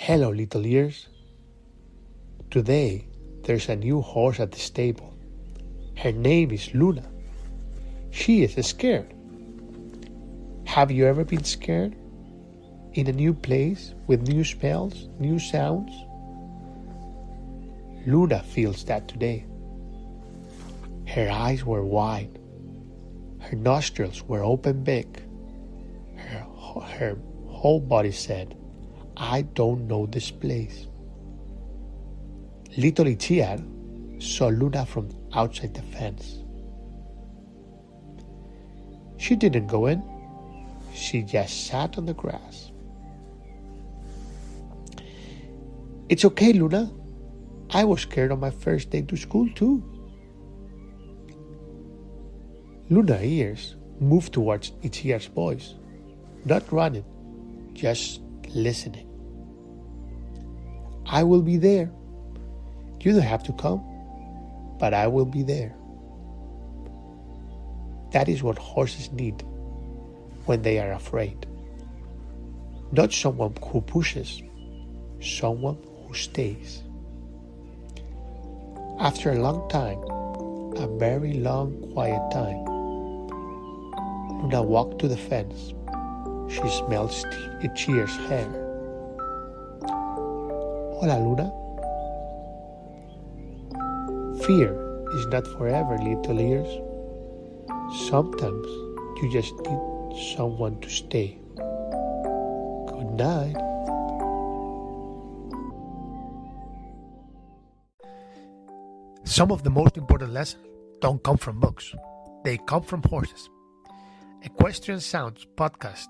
Hello, little ears. Today, there's a new horse at the stable. Her name is Luna. She is scared. Have you ever been scared? In a new place, with new smells, new sounds? Luna feels that today. Her eyes were wide. Her nostrils were open big. Her whole body said, I don't know this place. Little Itziar saw Luna from outside the fence. She didn't go in. She just sat on the grass. It's okay, Luna. I was scared on my first day to school too. Luna's ears moved towards Itziar's voice, not running, just listening. I will be there. You don't have to come, but I will be there. That is what horses need when they are afraid. Not someone who pushes, someone who stays. After a long time, a very long, quiet time, Luna walked to the fence. She smelled Itziar's hair. Hola, Luna. Fear is not forever, little ears. Sometimes you just need someone to stay. Good night. Some of the most important lessons don't come from books. They come from horses. Equestrian Sounds podcast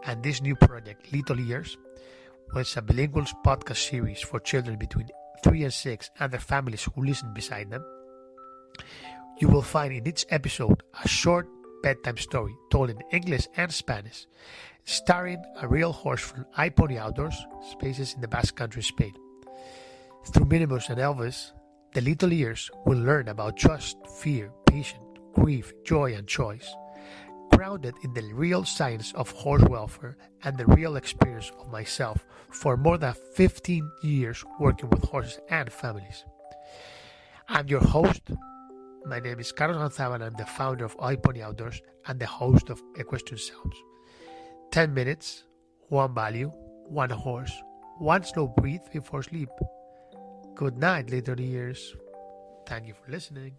and this new project, Little Ears, was a bilingual podcast series for children between 3 and 6 and their families who listen beside them. You will find in each episode a short bedtime story told in English and Spanish, starring a real horse from iPony Outdoors, spaces in the Basque Country, Spain. Through Minimus and Elvis, the little ears will learn about trust, fear, patience, grief, joy, and choice, grounded in the real science of horse welfare and the real experience of myself for more than 15 years working with horses and families. I'm your host. My name is Carlos González and I'm the founder of iPony Outdoors and the host of Equestrian Sounds. 10 minutes, one value, one horse, one slow breath before sleep. Good night, little ears. Thank you for listening.